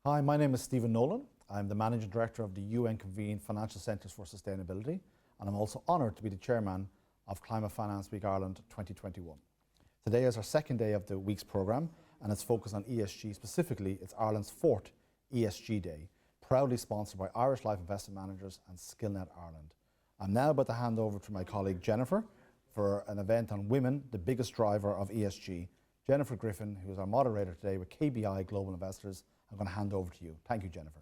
Hi, my name is Stephen Nolan. I'm the Managing Director of the UN-convened Financial Centres for Sustainability, and I'm also honoured to be the Chairman of Climate Finance Week Ireland 2021. Today is our second day of the week's programme, and it's focused on ESG. Specifically, it's Ireland's fourth ESG Day, proudly sponsored by Irish Life Investment Managers and Skillnet Ireland. I'm now about to hand over to my colleague Jennifer for an event on women, the biggest driver of ESG. Jennifer Griffin, who is our moderator today with KBI Global Investors, I'm going to hand over to you. Thank you, Jennifer.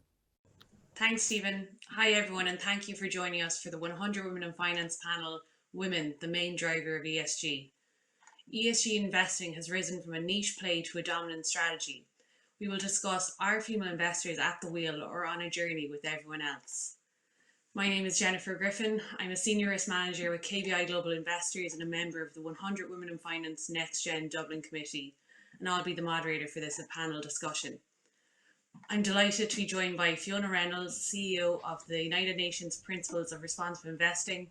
Thanks, Stephen. Hi, everyone, and thank you for joining us for the 100 Women in Finance panel, Women, the Main Driver of ESG. ESG investing has risen from a niche play to a dominant strategy. We will discuss, are female investors at the wheel or on a journey with everyone else? My name is Jennifer Griffin. I'm a Senior Risk Manager with KBI Global Investors and a member of the 100 Women in Finance Next Gen Dublin Committee, and I'll be the moderator for this panel discussion. I'm delighted to be joined by Fiona Reynolds, CEO of the United Nations Principles of Responsible Investing,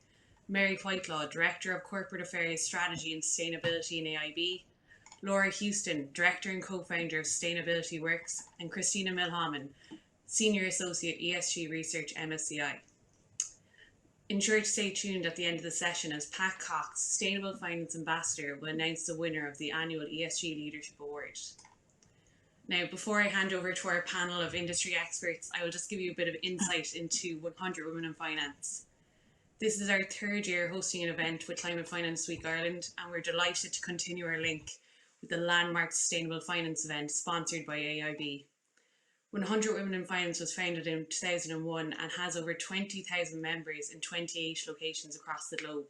Mary Whitelaw, Director of Corporate Affairs, Strategy and Sustainability in AIB, Laura Houston, Director and Co-founder of Sustainability Works, and Christina Milhaman, Senior Associate ESG Research, MSCI. Ensure to stay tuned at the end of the session as Pat Cox, Sustainable Finance Ambassador, will announce the winner of the annual ESG Leadership Award. Now, before I hand over to our panel of industry experts, I will just give you a bit of insight into 100 Women in Finance. This is our third year hosting an event with Climate Finance Week Ireland, and we're delighted to continue our link with the landmark Sustainable Finance event sponsored by AIB. 100 Women in Finance was founded in 2001 and has over 20,000 members in 28 locations across the globe.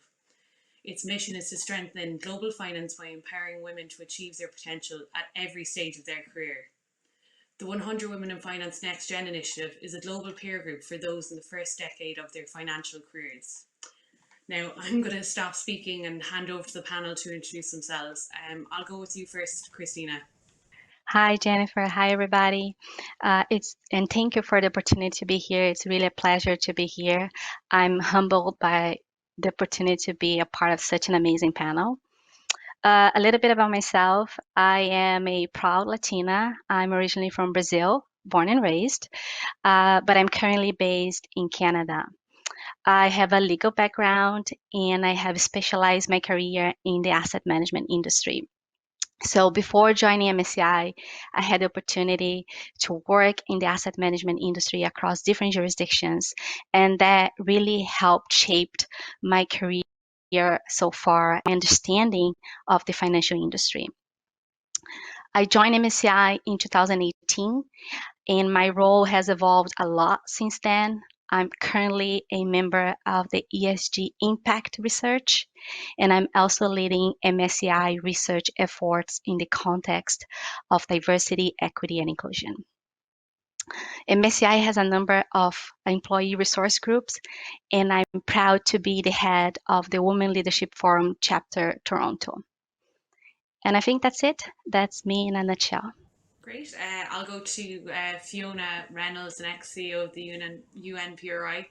Its mission is to strengthen global finance by empowering women to achieve their potential at every stage of their career. The 100 Women in Finance Next Gen initiative is a global peer group for those in the first decade of their financial careers. Now, I'm going to stop speaking and hand over to the panel to introduce themselves. I'll go with you first, Christina. Hi, Jennifer. Hi, everybody. And thank you for the opportunity to be here. It's really a pleasure to be here. I'm humbled by the opportunity to be a part of such an amazing panel. A little bit about myself. I am a proud Latina. I'm originally from Brazil, born and raised, but I'm currently based in Canada. I have a legal background and I have specialized my career in the asset management industry. So before joining MSCI, I had the opportunity to work in the asset management industry across different jurisdictions, and that really helped shape my career so far, my understanding of the financial industry. I joined MSCI in 2018, and my role has evolved a lot since then. I'm currently a member of the ESG Impact Research, and I'm also leading MSCI research efforts in the context of diversity, equity, and inclusion. MSCI has a number of employee resource groups, and I'm proud to be the head of the Women Leadership Forum Chapter Toronto. And I think that's it. That's me in a nutshell. Great. I'll go to Fiona Reynolds, the next CEO of the UNPRI.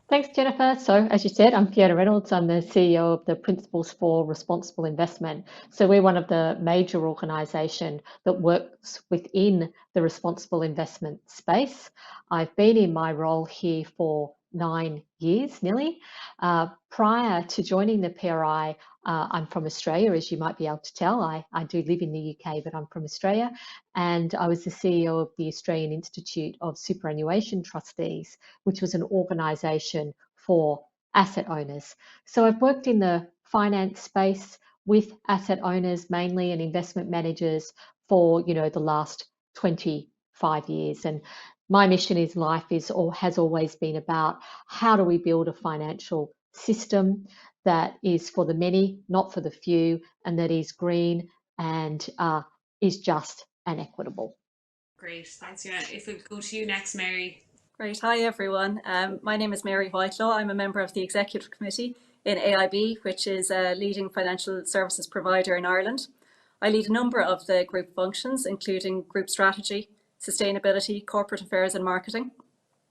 Thanks, Jennifer. So, as you said, I'm Fiona Reynolds. I'm the CEO of the Principles for Responsible Investment. So we're one of the major organisations that works within the responsible investment space. I've been in my role here for 9 years, nearly. Prior to joining the PRI, I'm from Australia, as you might be able to tell. I do live in the UK, but I'm from Australia. And I was the CEO of the Australian Institute of Superannuation Trustees, which was an organisation for asset owners. So I've worked in the finance space with asset owners mainly and investment managers for, the last 25 years. And my mission in life has always been about how do we build a financial system that is for the many, not for the few, and that is green and is just and equitable. Great, thanks, Fiona. If we go to you next, Mary. Great. Hi, everyone. My name is Mary Whitelaw. I'm a member of the Executive Committee in AIB, which is a leading financial services provider in Ireland. I lead a number of the group functions, including group strategy, sustainability, corporate affairs and marketing.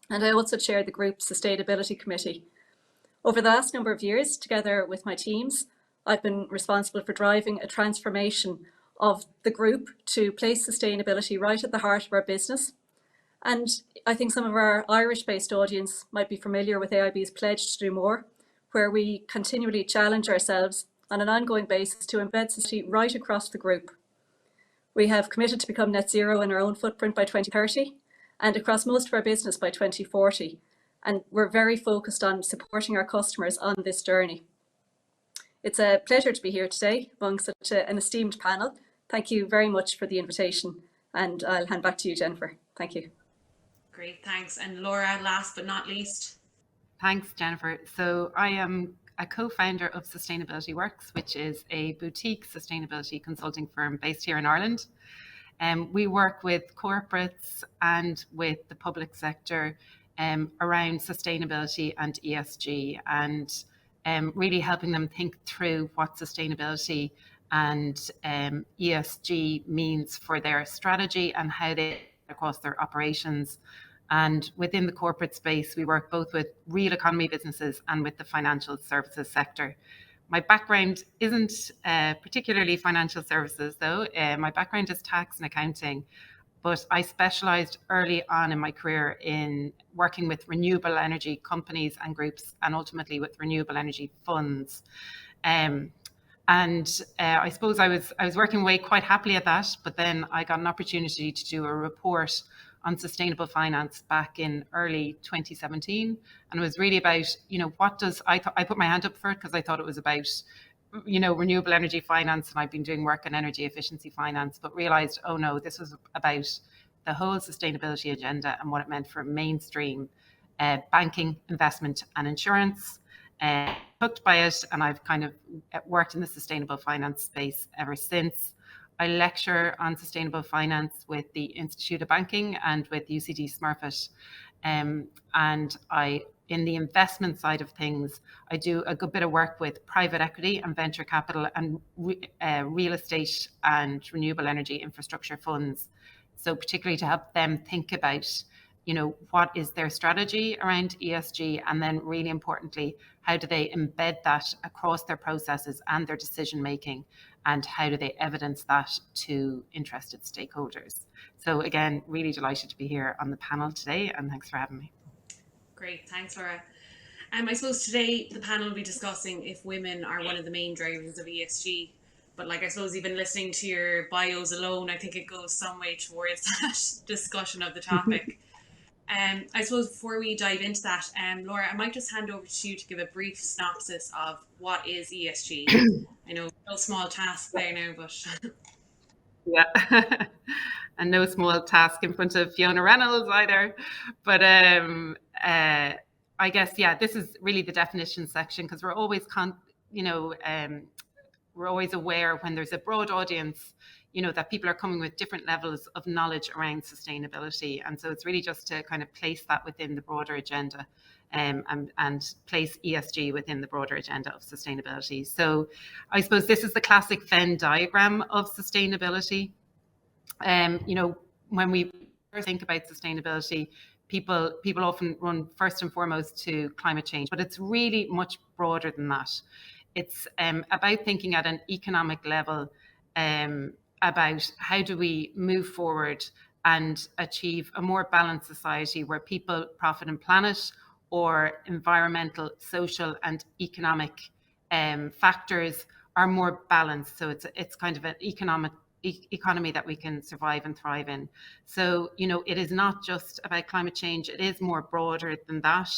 And I also chair the group sustainability committee. Over the last number of years, together with my teams, I've been responsible for driving a transformation of the group to place sustainability right at the heart of our business. And I think some of our Irish-based audience might be familiar with AIB's pledge to do more, where we continually challenge ourselves on an ongoing basis to embed sustainability right across the group. We have committed to become net zero in our own footprint by 2030 and across most of our business by 2040. And we're very focused on supporting our customers on this journey. It's a pleasure to be here today among such an esteemed panel. Thank you very much for the invitation, and I'll hand back to you, Jennifer. Thank you. Great, thanks. And Laura, last but not least. Thanks, Jennifer. So I am a co-founder of Sustainability Works, which is a boutique sustainability consulting firm based here in Ireland. We work with corporates and with the public sector around sustainability and ESG, and really helping them think through what sustainability and ESG means for their strategy and how they across their operations. And within the corporate space, we work both with real economy businesses and with the financial services sector. My background isn't particularly financial services, though. My background is tax and accounting, but I specialised early on in my career in working with renewable energy companies and groups, and ultimately with renewable energy funds. I suppose I was working away quite happily at that, but then I got an opportunity to do a report on sustainable finance back in early 2017, and it was really about, I put my hand up for it because I thought it was about, renewable energy finance, and I've been doing work on energy efficiency finance, but realized, oh no, this was about the whole sustainability agenda and what it meant for mainstream banking, investment and insurance. Hooked by it, and I've kind of worked in the sustainable finance space ever since. I lecture on sustainable finance with the Institute of Banking and with UCD Smurfit. And in the investment side of things, I do a good bit of work with private equity and venture capital and real estate and renewable energy infrastructure funds. So particularly to help them think about, what is their strategy around ESG, and then really importantly, how do they embed that across their processes and their decision making, and how do they evidence that to interested stakeholders. So again, really delighted to be here on the panel today, and thanks for having me. Great, thanks Laura. I suppose today the panel will be discussing if women are one of the main drivers of ESG. But I suppose even listening to your bios alone, I think it goes some way towards that discussion of the topic. I suppose before we dive into that, Laura, I might just hand over to you to give a brief synopsis of what is ESG. I know no small task there now, but yeah, and no small task in front of Fiona Reynolds either. But I guess this is really the definition section, because we're always we're always aware when there's a broad audience, that people are coming with different levels of knowledge around sustainability. And so it's really just to kind of place that within the broader agenda and place ESG within the broader agenda of sustainability. So I suppose this is the classic Venn diagram of sustainability. When we think about sustainability, people often run first and foremost to climate change, but it's really much broader than that. It's about thinking at an economic level about how do we move forward and achieve a more balanced society where people, profit and planet, or environmental, social and economic factors are more balanced. So it's kind of an economy that we can survive and thrive in. So, it is not just about climate change, it is more broader than that.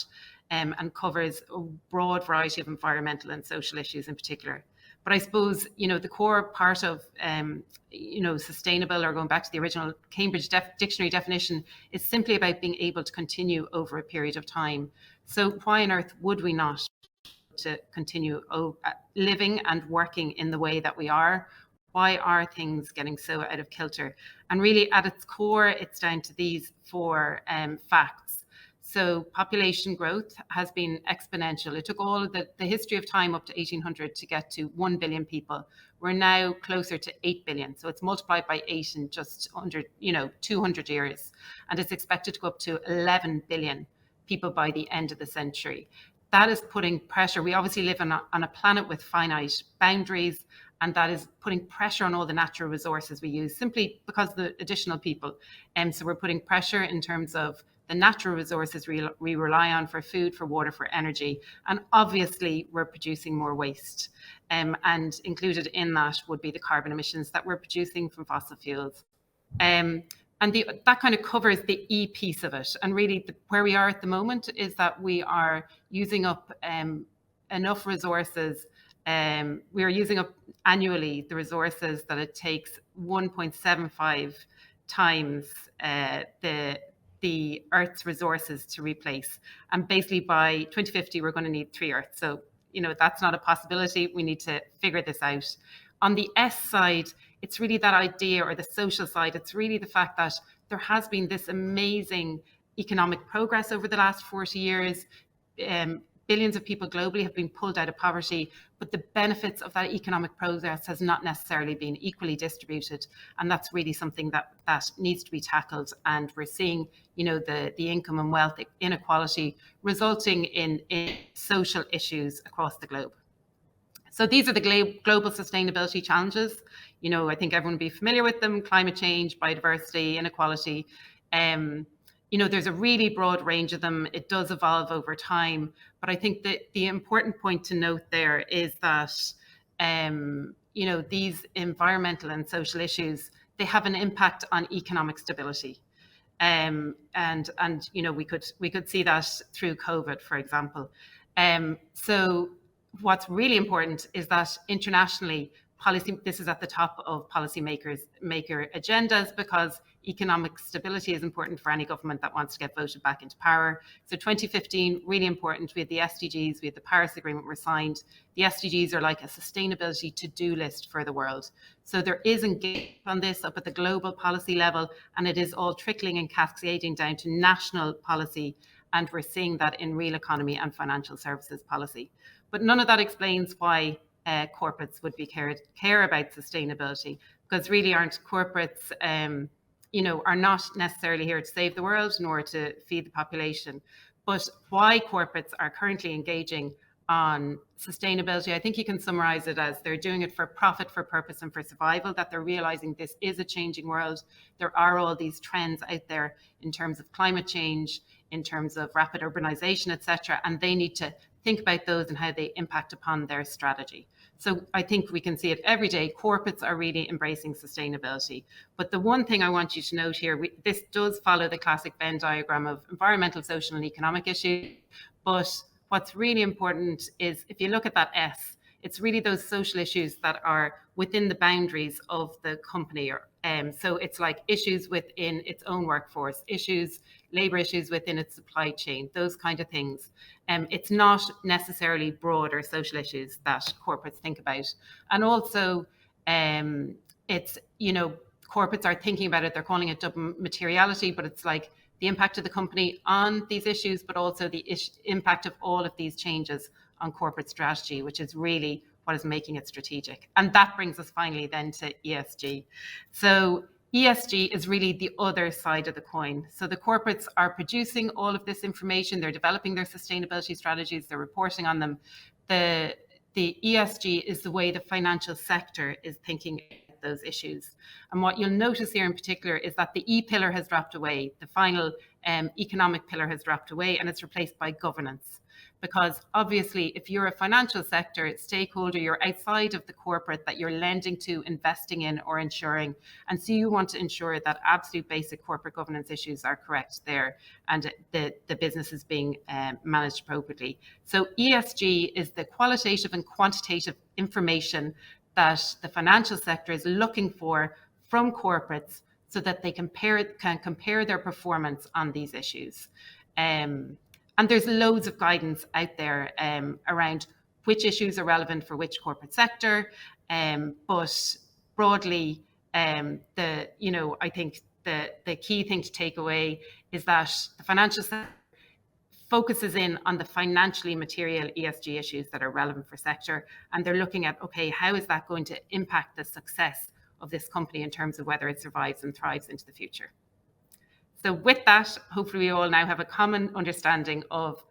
And covers a broad variety of environmental and social issues in particular. But I suppose, the core part of, sustainable, or going back to the original Cambridge Dictionary definition, is simply about being able to continue over a period of time. So why on earth would we not to continue living and working in the way that we are? Why are things getting so out of kilter? And really at its core, it's down to these four facts. So population growth has been exponential. It took all of the history of time up to 1800 to get to 1 billion people. We're now closer to 8 billion. So it's multiplied by 8 in just under 200 years. And it's expected to go up to 11 billion people by the end of the century. That is putting pressure. We obviously live on a planet with finite boundaries, and that is putting pressure on all the natural resources we use simply because of the additional people. And so we're putting pressure in terms of the natural resources we rely on for food, for water, for energy. And obviously, we're producing more waste. And included in that would be the carbon emissions that we're producing from fossil fuels. And that kind of covers the E piece of it. And really, where we are at the moment is that we are using up enough resources. We are using up annually the resources that it takes 1.75 times the Earth's resources to replace. And basically by 2050, we're going to need 3 Earths. So, that's not a possibility. We need to figure this out. On the S side, it's really that idea, or the social side, it's really the fact that there has been this amazing economic progress over the last 40 years. Billions of people globally have been pulled out of poverty, but the benefits of that economic progress has not necessarily been equally distributed. And that's really something that needs to be tackled. And we're seeing, the income and wealth inequality resulting in social issues across the globe. So these are the global sustainability challenges. I think everyone will be familiar with them: climate change, biodiversity, inequality. There's a really broad range of them. It does evolve over time. But I think that the important point to note there is that, these environmental and social issues, they have an impact on economic stability. And we could see that through COVID, for example. So what's really important is that internationally, this is at the top of maker agendas, because economic stability is important for any government that wants to get voted back into power. So 2015, really important. We had the SDGs, we had the Paris Agreement were signed. The SDGs are like a sustainability to-do list for the world. So there is engagement on this up at the global policy level, and it is all trickling and cascading down to national policy. And we're seeing that in real economy and financial services policy. But none of that explains why corporates would care about sustainability, because really aren't corporates, are not necessarily here to save the world nor to feed the population. But why corporates are currently engaging on sustainability, I think you can summarize it as they're doing it for profit, for purpose, and for survival, that they're realizing this is a changing world. There are all these trends out there in terms of climate change, in terms of rapid urbanization, etc., and they need to think about those and how they impact upon their strategy. So I think we can see it every day. Corporates are really embracing sustainability. But the one thing I want you to note here, this does follow the classic Venn diagram of environmental, social, and economic issues. But what's really important is, if you look at that S, it's really those social issues that are within the boundaries of the company. So it's like issues within its own workforce, labor issues within its supply chain, those kind of things. It's not necessarily broader social issues that corporates think about. And also, it's, corporates are thinking about it, they're calling it double materiality, but it's like the impact of the company on these issues, but also the impact of all of these changes on corporate strategy, which is really what is making it strategic. And that brings us finally then to ESG. So ESG is really the other side of the coin. So the corporates are producing all of this information, they're developing their sustainability strategies, they're reporting on them. The ESG is the way the financial sector is thinking about those issues. And what you'll notice here in particular is that the E pillar has dropped away. The final economic pillar has dropped away, and it's replaced by governance. Because obviously, if you're a financial sector stakeholder, you're outside of the corporate that you're lending to, investing in, or insuring. And so you want to ensure that absolute basic corporate governance issues are correct there, and the business is being managed appropriately. So ESG is the qualitative and quantitative information that the financial sector is looking for from corporates so that they can compare their performance on these issues. And there's loads of guidance out there around which issues are relevant for which corporate sector. But broadly, I think the key thing to take away is that the financial sector focuses in on the financially material ESG issues that are relevant for sector. And they're looking at, okay, how is that going to impact the success of this company in terms of whether it survives and thrives into the future? So with that, hopefully we all now have a common understanding of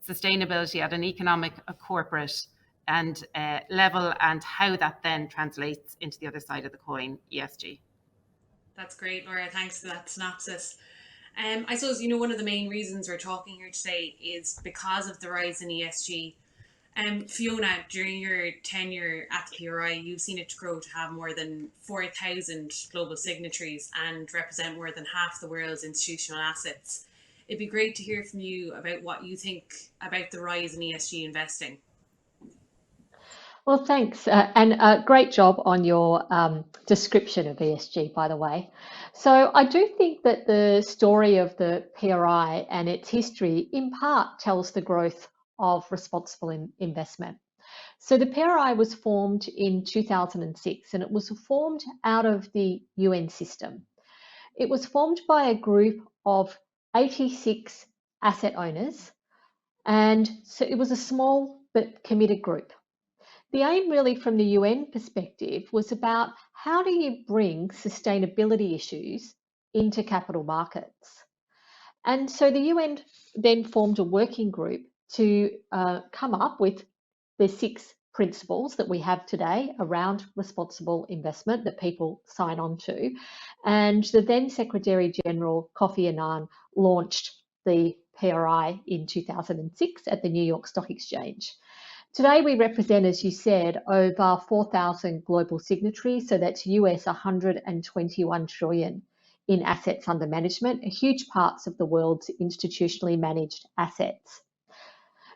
sustainability at an economic, a corporate, level, and how that then translates into the other side of the coin, ESG. That's great, Laura. Thanks for that synopsis. I suppose, one of the main reasons we're talking here today is because of the rise in ESG. Fiona, during your tenure at the PRI, you've seen it grow to have more than 4,000 global signatories and represent more than half the world's institutional assets. It'd be great to hear from you about what you think about the rise in ESG investing. Well, thanks, and great job on your description of ESG, by the way. So I do think that the story of the PRI and its history in part tells the growth of responsible investment. So the PRI was formed in 2006, and it was formed out of the UN system. It was formed by a group of 86 asset owners, and so it was a small but committed group. The aim really from the UN perspective was about how do you bring sustainability issues into capital markets. And so the UN then formed a working group to come up with the 6 principles that we have today around responsible investment that people sign on to. And the then Secretary General, Kofi Annan, launched the PRI in 2006 at the New York Stock Exchange. Today we represent, as you said, over 4,000 global signatories, so that's US 121 trillion in assets under management, huge parts of the world's institutionally managed assets.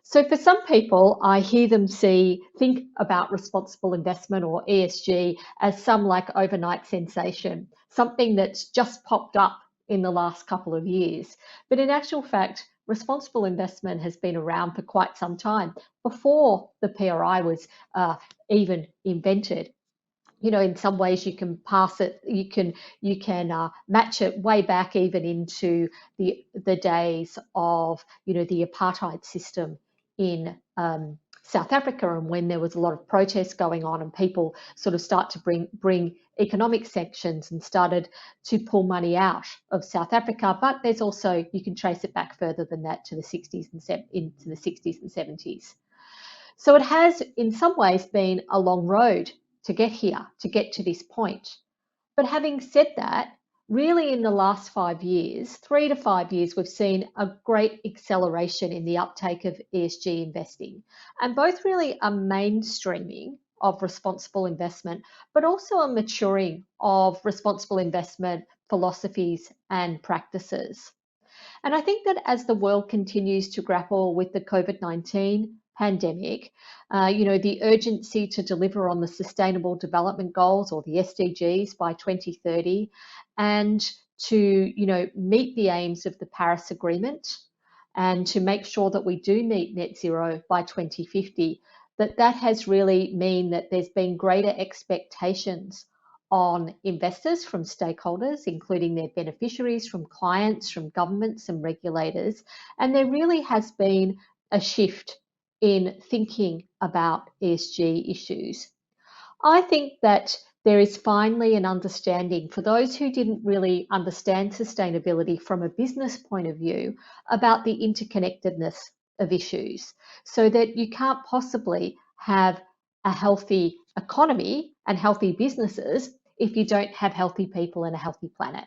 So for some people, I hear them think about responsible investment or ESG as some like overnight sensation, something that's just popped up in the last couple of years. But in actual fact, responsible investment has been around for quite some time, before the PRI was even invented. In some ways you can pass it, you can match it way back even into the days of the apartheid system in South Africa, and when there was a lot of protests going on and people sort of start to bring economic sanctions and started to pull money out of South Africa. But there's also, you can trace it back further than that to the 60s and into the 60s and 70s. So it has in some ways been a long road to get here, to get to this point. But having said that, really in the last 5 years, 3 to 5 years, we've seen a great acceleration in the uptake of ESG investing, and both really a mainstreaming of responsible investment, but also a maturing of responsible investment philosophies and practices. And I think that as the world continues to grapple with the COVID-19 pandemic, the urgency to deliver on the Sustainable Development Goals, or the SDGs, by 2030, and to meet the aims of the Paris Agreement, and to make sure that we do meet net zero by 2050, that has really mean that there's been greater expectations on investors from stakeholders, including their beneficiaries, from clients, from governments and regulators. And there really has been a shift in thinking about ESG issues. I think that there is finally an understanding for those who didn't really understand sustainability from a business point of view about the interconnectedness of issues, so that you can't possibly have a healthy economy and healthy businesses if you don't have healthy people and a healthy planet.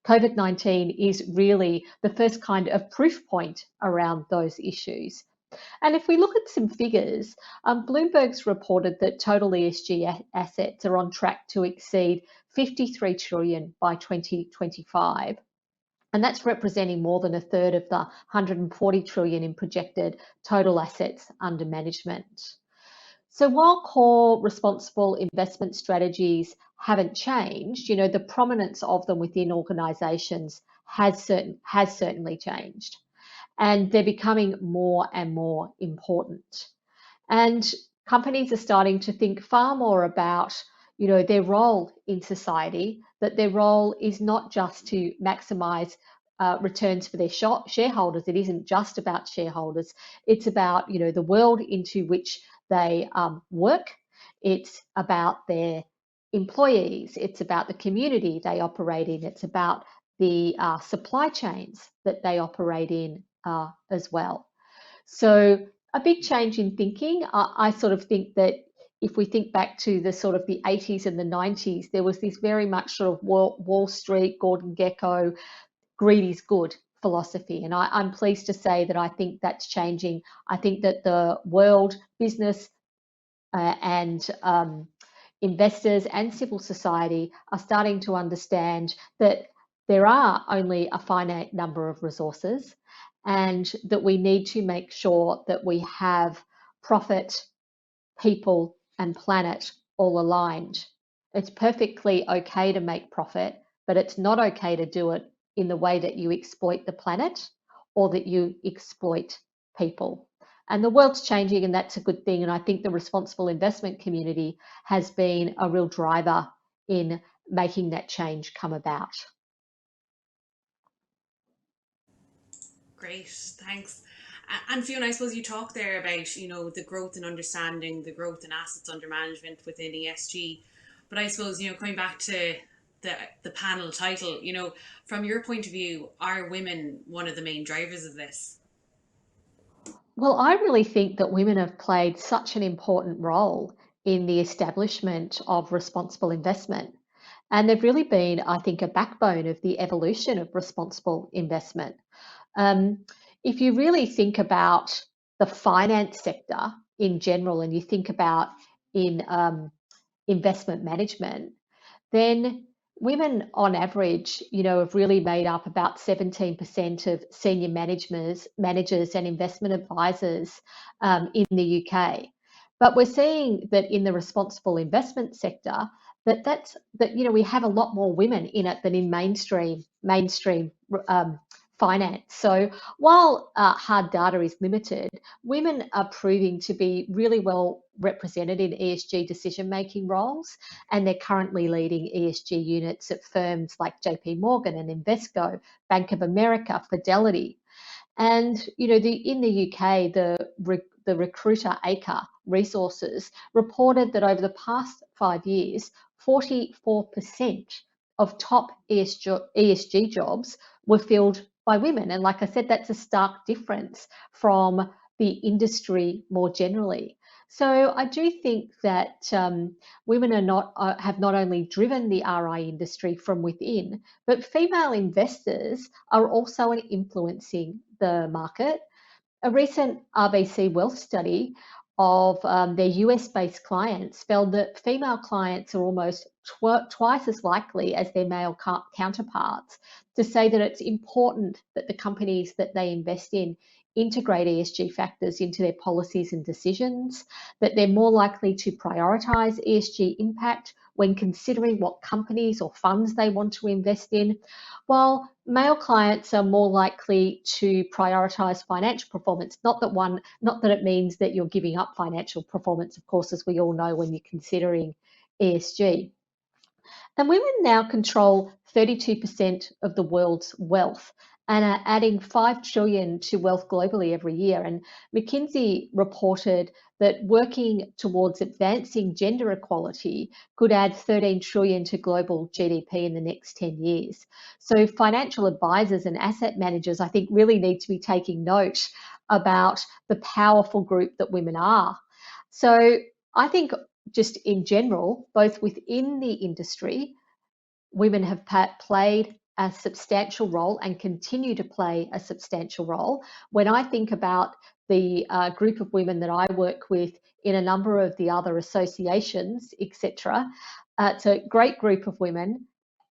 COVID-19 is really the first kind of proof point around those issues. And if we look at some figures, Bloomberg's reported that total ESG assets are on track to exceed 53 trillion by 2025. And that's representing more than a third of the 140 trillion in projected total assets under management. So while core responsible investment strategies haven't changed, the prominence of them within organisations has certainly changed, and they're becoming more and more important. And companies are starting to think far more about, their role in society, that their role is not just to maximise returns for their shareholders. It isn't just about shareholders. It's about, the world into which they work. It's about their employees. It's about the community they operate in. It's about the supply chains that they operate in as well. So a big change in thinking. I sort of think that if we think back to the sort of the 80s and the 90s, there was this very much sort of Wall Street, Gordon Gekko, greed is good philosophy. And I'm pleased to say that I think that's changing. I think that the world, business and investors and civil society are starting to understand that there are only a finite number of resources and that we need to make sure that we have profit, people and planet all aligned. It's perfectly okay to make profit, but it's not okay to do it in the way that you exploit the planet or that you exploit people. And the world's changing, and that's a good thing. And I think the responsible investment community has been a real driver in making that change come about. Great, thanks. And Fiona, I suppose you talked there about, you know, the growth in understanding, the growth in assets under management within ESG. But I suppose, you know, coming back to the panel title, you know, from your point of view, are women one of the main drivers of this? Well, I really think that women have played such an important role in the establishment of responsible investment. And they've really been, I think, a backbone of the evolution of responsible investment. Um, if you really think about the finance sector in general, and you think about in investment management, then women on average, you know, have really made up about 17% of senior managers and investment advisors in the UK. But we're seeing that in the responsible investment sector, that you know we have a lot more women in it than in mainstream finance. So while hard data is limited, women are proving to be really well represented in ESG decision-making roles, and they're currently leading ESG units at firms like JP Morgan and Invesco, Bank of America, Fidelity. And you know, in the UK, the recruiter Acre Resources reported that over the past 5 years, 44% of top ESG jobs were filled by women. And like I said, that's a stark difference from the industry more generally. So I do think that women have not only driven the RI industry from within, but female investors are also influencing the market. A recent RBC Wealth study of their US-based clients found that female clients are almost twice as likely as their male counterparts to say that it's important that the companies that they invest in integrate ESG factors into their policies and decisions, that they're more likely to prioritise ESG impact when considering what companies or funds they want to invest in, while male clients are more likely to prioritise financial performance. Not that it means that you're giving up financial performance, of course, as we all know when you're considering ESG. And women now control 32% of the world's wealth and are adding 5 trillion to wealth globally every year. And McKinsey reported that working towards advancing gender equality could add 13 trillion to global GDP in the next 10 years. So financial advisors and asset managers, I think, really need to be taking note about the powerful group that women are. So I think just in general, both within the industry, women have played a substantial role and continue to play a substantial role. When I think about the group of women that I work with in a number of the other associations, etc., it's a great group of women.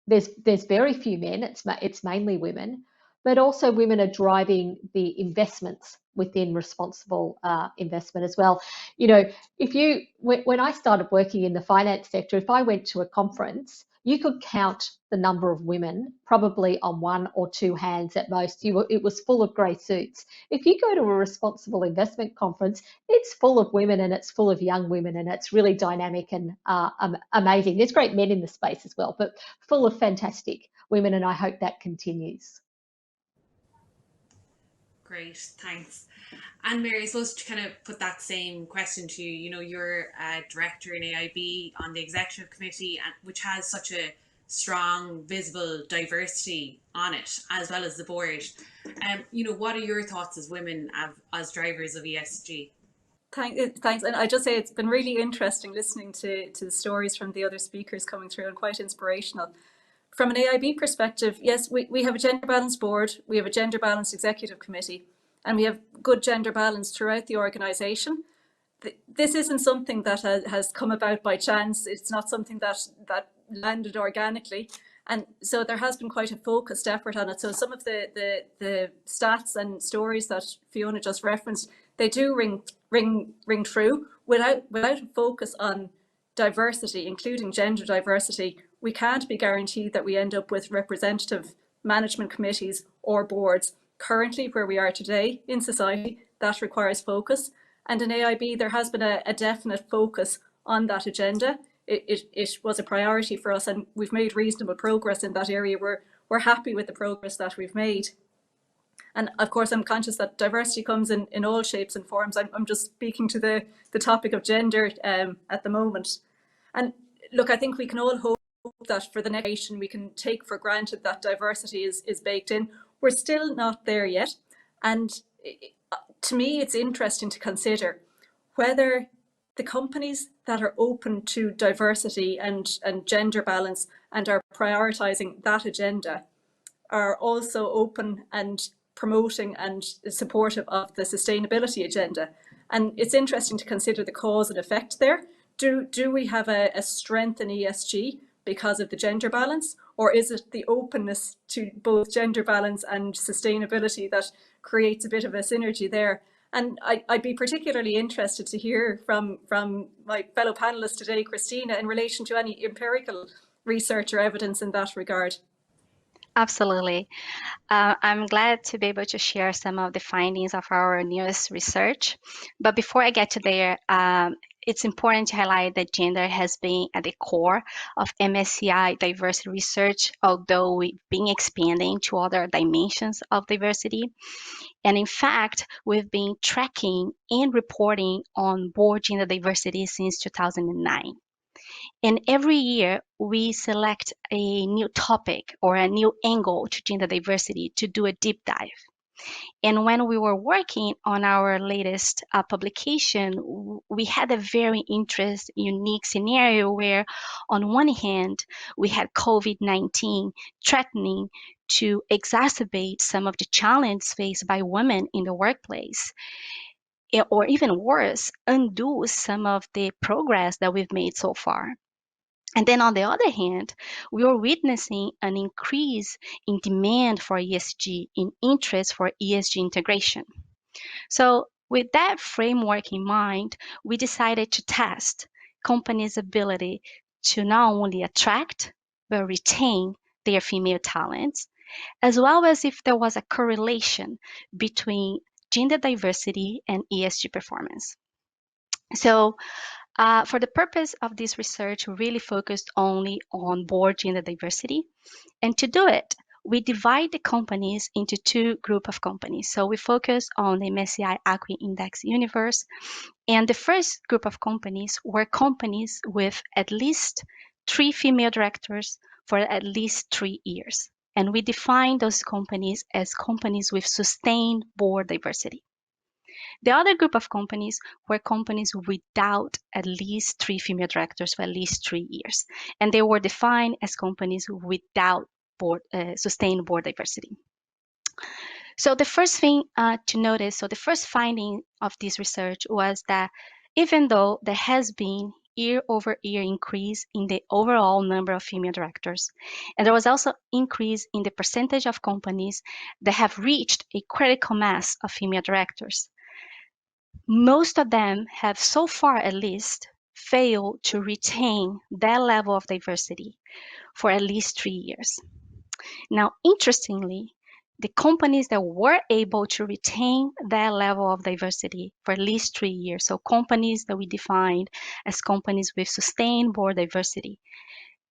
There's very few men. It's mainly women, but also women are driving the investments within responsible investment as well. You know, when I started working in the finance sector, if I went to a conference, you could count the number of women probably on 1 or 2 hands at most. It was full of grey suits. If you go to a responsible investment conference, it's full of women and it's full of young women and it's really dynamic and amazing. There's great men in the space as well, but full of fantastic women, and I hope that continues. Great, thanks. And Mary, I suppose to kind of put that same question to you, you know, you're a director in AIB on the executive committee, which has such a strong, visible diversity on it, as well as the board. What are your thoughts as women, as drivers of ESG? Thanks. And I just say it's been really interesting listening to the stories from the other speakers coming through, and quite inspirational. From an AIB perspective, yes, we have a gender balanced board, we have a gender balanced executive committee, and we have good gender balance throughout the organisation. This isn't something that has come about by chance. It's not something that landed organically. And so there has been quite a focused effort on it. So some of the stats and stories that Fiona just referenced, they do ring true. Without a focus on diversity, including gender diversity, we can't be guaranteed that we end up with representative management committees or boards. Currently, where we are today in society, that requires focus. And in AIB, there has been a definite focus on that agenda. It was a priority for us, and we've made reasonable progress in that area. We're happy with the progress that we've made. And of course, I'm conscious that diversity comes in all shapes and forms. I'm just speaking to the topic of gender at the moment. And look, I think we can all hope that for the next generation, we can take for granted that diversity is baked in. We're still not there yet. And to me, it's interesting to consider whether the companies that are open to diversity and gender balance and are prioritising that agenda are also open and promoting and supportive of the sustainability agenda. And it's interesting to consider the cause and effect there. Do we have a strength in ESG because of the gender balance, or is it the openness to both gender balance and sustainability that creates a bit of a synergy there? And I'd be particularly interested to hear from my fellow panelists today, Christina, in relation to any empirical research or evidence in that regard. Absolutely. I'm glad to be able to share some of the findings of our newest research. But before I get to there, it's important to highlight that gender has been at the core of MSCI diversity research, although we've been expanding to other dimensions of diversity. And in fact, we've been tracking and reporting on board gender diversity since 2009. And every year, we select a new topic or a new angle to gender diversity to do a deep dive. And when we were working on our latest publication, we had a very interesting, unique scenario where, on one hand, we had COVID-19 threatening to exacerbate some of the challenges faced by women in the workplace, or even worse, undo some of the progress that we've made so far. And then on the other hand, we are witnessing an increase in demand for ESG, in interest for ESG integration. So with that framework in mind, we decided to test companies' ability to not only attract, but retain their female talents, as well as if there was a correlation between gender diversity and ESG performance. So for the purpose of this research, we really focused only on board gender diversity. And to do it, we divide the companies into two groups of companies. So we focus on the MSCI ACWI Index universe. And the first group of companies were companies with at least 3 female directors for at least 3 years. And we define those companies as companies with sustained board diversity. The other group of companies were companies without at least 3 female directors for at least 3 years. And they were defined as companies without sustained board diversity. So the first thing to notice, so the first finding of this research was that even though there has been year-over-year increase in the overall number of female directors, and there was also increase in the percentage of companies that have reached a critical mass of female directors, most of them have so far at least failed to retain that level of diversity for at least 3 years. Now, interestingly, the companies that were able to retain that level of diversity for at least 3 years, so companies that we defined as companies with sustained board diversity,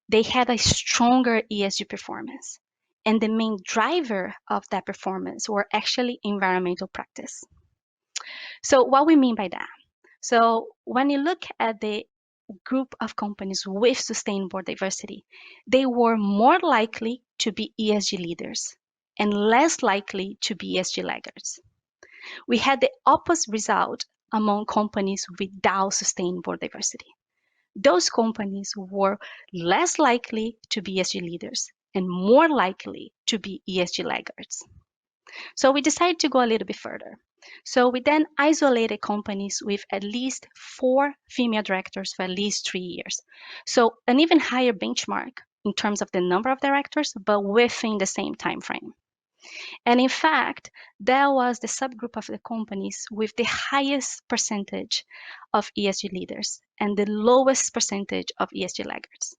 they had a stronger ESG performance. And the main driver of that performance were actually environmental practice. So what we mean by that? So when you look at the group of companies with sustainable diversity, they were more likely to be ESG leaders and less likely to be ESG laggards. We had the opposite result among companies without sustainable diversity. Those companies were less likely to be ESG leaders and more likely to be ESG laggards. So we decided to go a little bit further. So we then isolated companies with at least 4 female directors for at least 3 years. So an even higher benchmark in terms of the number of directors, but within the same time frame. And in fact, that was the subgroup of the companies with the highest percentage of ESG leaders and the lowest percentage of ESG laggards.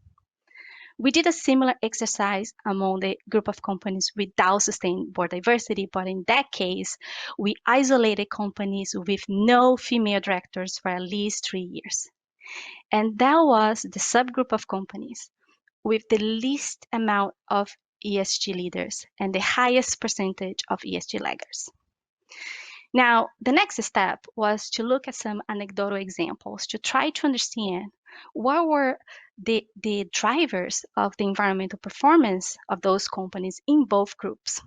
We did a similar exercise among the group of companies without sustainable diversity, but in that case, we isolated companies with no female directors for at least 3 years. And that was the subgroup of companies with the least amount of ESG leaders and the highest percentage of ESG laggards. Now, the next step was to look at some anecdotal examples to try to understand what were the drivers of the environmental performance of those companies in both groups.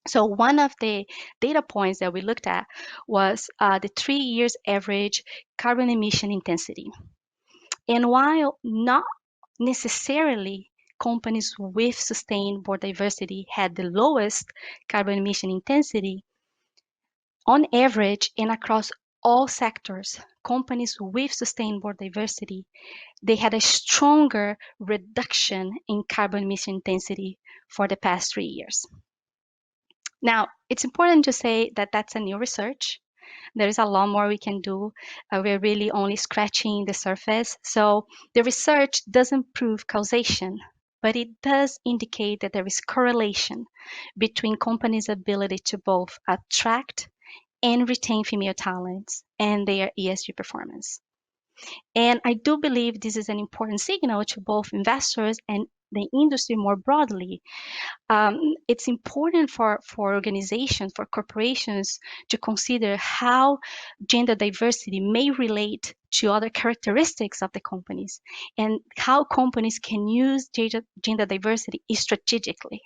So one of the data points that we looked at was the 3 years average carbon emission intensity. And while not necessarily companies with sustainable diversity had the lowest carbon emission intensity, on average and across all sectors, companies with sustainable diversity, they had a stronger reduction in carbon emission intensity for the past 3 years. Now, it's important to say that that's a new research. There is a lot more we can do. We're really only scratching the surface. So the research doesn't prove causation, but it does indicate that there is correlation between companies' ability to both attract and retain female talents and their ESG performance. And I do believe this is an important signal to both investors and the industry more broadly. It's important for organizations, for corporations to consider how gender diversity may relate to other characteristics of the companies and how companies can use gender diversity strategically.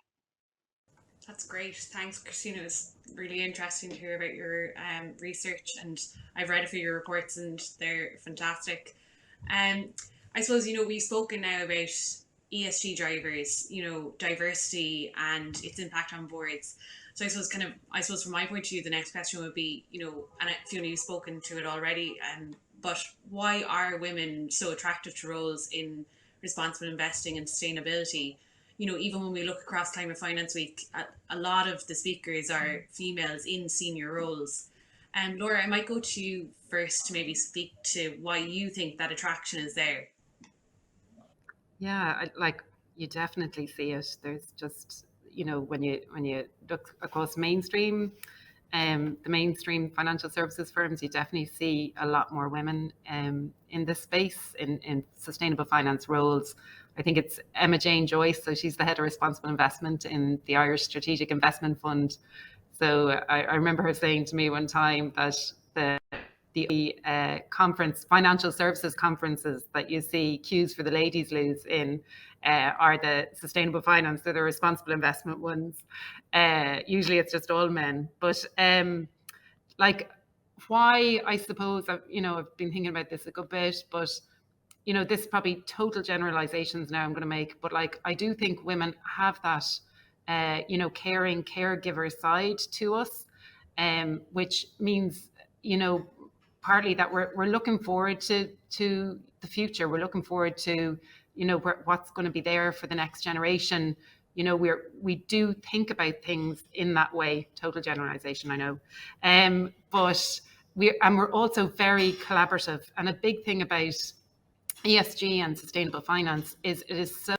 That's great. Thanks, Christina. It was really interesting to hear about your research, and I've read a few of your reports and they're fantastic. I suppose, we've spoken now about ESG drivers, diversity and its impact on boards. So I suppose from my point of view, the next question would be, and Fiona, you've spoken to it already, but why are women so attractive to roles in responsible investing and sustainability? Even when we look across Climate Finance Week, a lot of the speakers are females in senior roles. Laura, I might go to you first to maybe speak to why you think that attraction is there. Yeah, you definitely see it. There's just, when you look across mainstream, the mainstream financial services firms, you definitely see a lot more women in this space, in sustainable finance roles. I think it's Emma Jane Joyce, so she's the head of responsible investment in the Irish Strategic Investment Fund. So I remember her saying to me one time that the financial services conferences that you see queues for the ladies lose in are the sustainable finance, they're the responsible investment ones. Usually it's just all men. But why, I suppose, I've been thinking about this a good bit, but this is probably total generalizations now I'm going to make, but I do think women have that, caring caregiver side to us, which means, partly that we're looking forward to the future. We're looking forward to, what's going to be there for the next generation. We do think about things in that way. Total generalization, I know, but we're also very collaborative. And a big thing about ESG and sustainable finance is it is so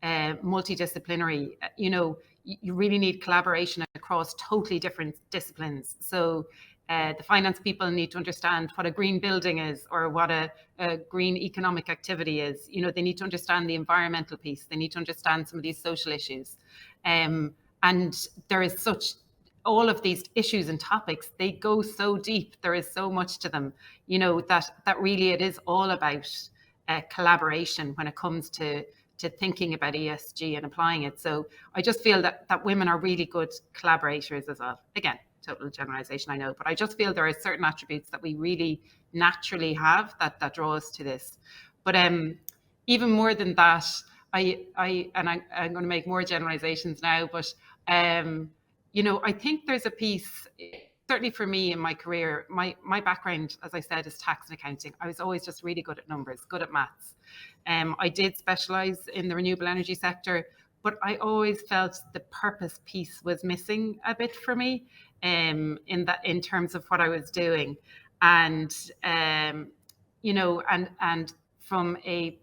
multidisciplinary. You really need collaboration across totally different disciplines. So the finance people need to understand what a green building is or what a green economic activity is. They need to understand the environmental piece. They need to understand some of these social issues. And there is such all of these issues and topics, they go so deep. There is so much to them, you know, that really it is all about collaboration when it comes to thinking about ESG and applying it. So I just feel that women are really good collaborators as well. Again, total generalization, I know, but I just feel there are certain attributes that we really naturally have that draw us to this. But even more than that, I'm going to make more generalizations now, but you know, I think there's a piece, certainly for me in my career, my background, as I said, is tax and accounting. I was always just really good at numbers, good at maths. I did specialize in the renewable energy sector, but I always felt the purpose piece was missing a bit for me in terms of what I was doing. And, you know, and from a,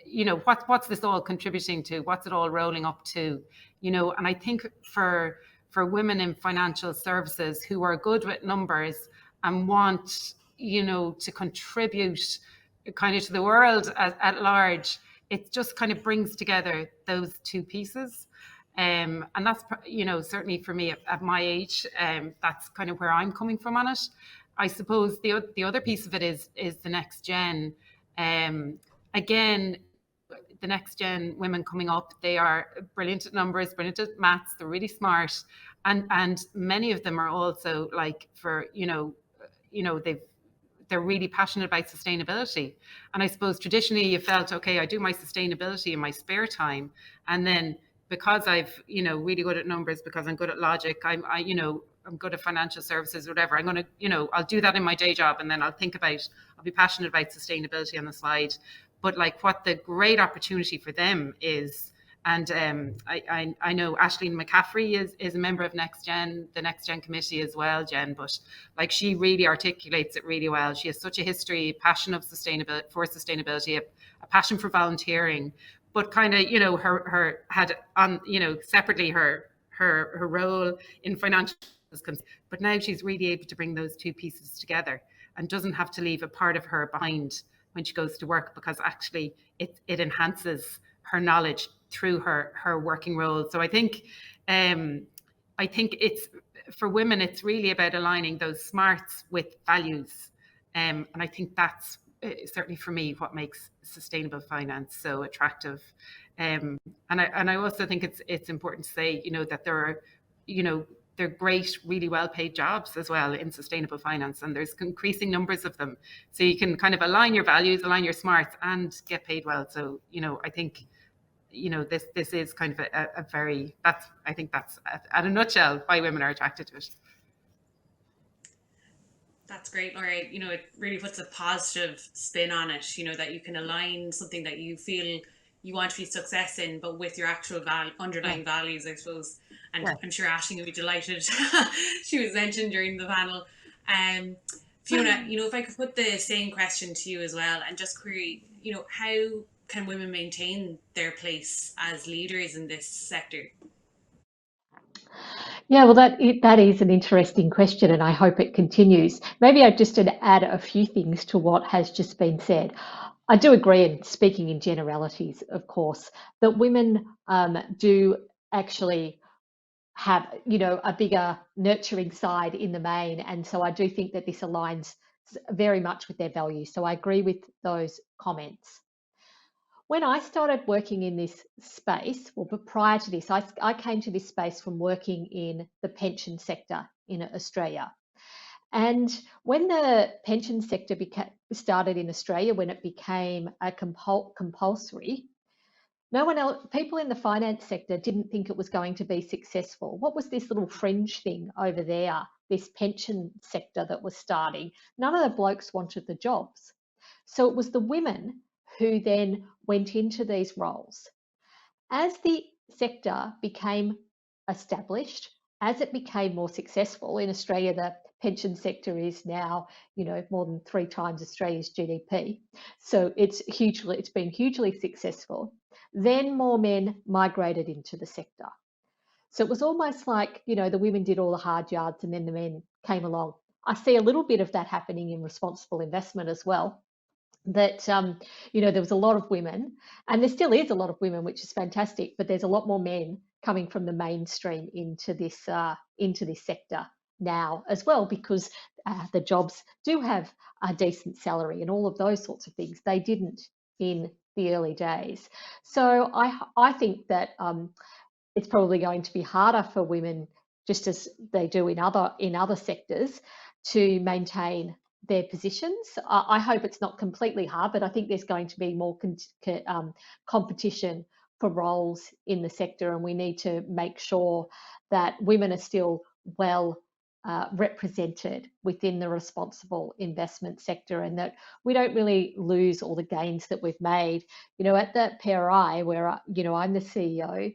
you know, what's this all contributing to? What's it all rolling up to? You know, and I think for women in financial services who are good with numbers and want, you know, to contribute kind of to the world at large, it just kind of brings together those two pieces. And that's, you know, certainly for me at my age, that's kind of where I'm coming from on it. I suppose the other piece of it is the next gen. Again, the next gen women coming up, they are brilliant at numbers, brilliant at maths, they're really smart. And many of them are also like, for, you know, they're really passionate about sustainability. And I suppose traditionally you felt, okay, I do my sustainability in my spare time. And then because I've, you know, really good at numbers, because I'm good at logic, I'm good at financial services, whatever, I'm going to, you know, I'll do that in my day job. And then I'll be passionate about sustainability on the side. But like what the great opportunity for them is, and I know Aisling McCaffrey is a member of the Next Gen committee as well, Jen, but like she really articulates it really well. She has such a history, passion of sustainability, a passion for volunteering, but kind of, you know, her had on, you know, separately her role in financial, but now she's really able to bring those two pieces together and doesn't have to leave a part of her behind when she goes to work, because actually it enhances her knowledge through her working role. So I think it's, for women, it's really about aligning those smarts with values. And I think that's certainly for me what makes sustainable finance so attractive. And I also think it's important to say, you know, that there are, you know, they're great, really well-paid jobs as well in sustainable finance, and there's increasing numbers of them. So you can kind of align your values, align your smarts, and get paid well. So, you know, I think, you know, this is kind of a very, I think that's at a nutshell why women are attracted to it. That's great, Laura. You know, it really puts a positive spin on it, you know, that you can align something that you feel you want to be success in, but with your actual underlying values, I suppose. And I'm sure Aisling will be delighted she was mentioned during the panel. Fiona, you know, if I could put the same question to you as well, and just query, you know, how can women maintain their place as leaders in this sector? Yeah, well, that is an interesting question, and I hope it continues. Maybe I just add a few things to what has just been said. I do agree, and speaking in generalities, of course, that women do actually have, you know, a bigger nurturing side in the main, and so I do think that this aligns very much with their values. So I agree with those comments. When I started working in this space, well, but prior to this, I came to this space from working in the pension sector in Australia. And when the pension sector started in Australia, when it became a compulsory, no one else, people in the finance sector didn't think it was going to be successful. What was this little fringe thing over there, this pension sector that was starting? None of the blokes wanted the jobs. So it was the women who then went into these roles. As the sector became established, as it became more successful in Australia, the pension sector is now, you know, more than 3 times Australia's GDP. So it's been hugely successful. Then more men migrated into the sector. So it was almost like, you know, the women did all the hard yards and then the men came along. I see a little bit of that happening in responsible investment as well. That, you know, there was a lot of women, and there still is a lot of women, which is fantastic, but there's a lot more men coming from the mainstream into this sector now as well, because the jobs do have a decent salary and all of those sorts of things. They didn't in the early days. So I think that it's probably going to be harder for women, just as they do in other sectors, to maintain their positions. I hope it's not completely hard, but I think there's going to be more competition for roles in the sector, and we need to make sure that women are still well represented within the responsible investment sector, and that we don't really lose all the gains that we've made. At that PRI, where I'm the CEO,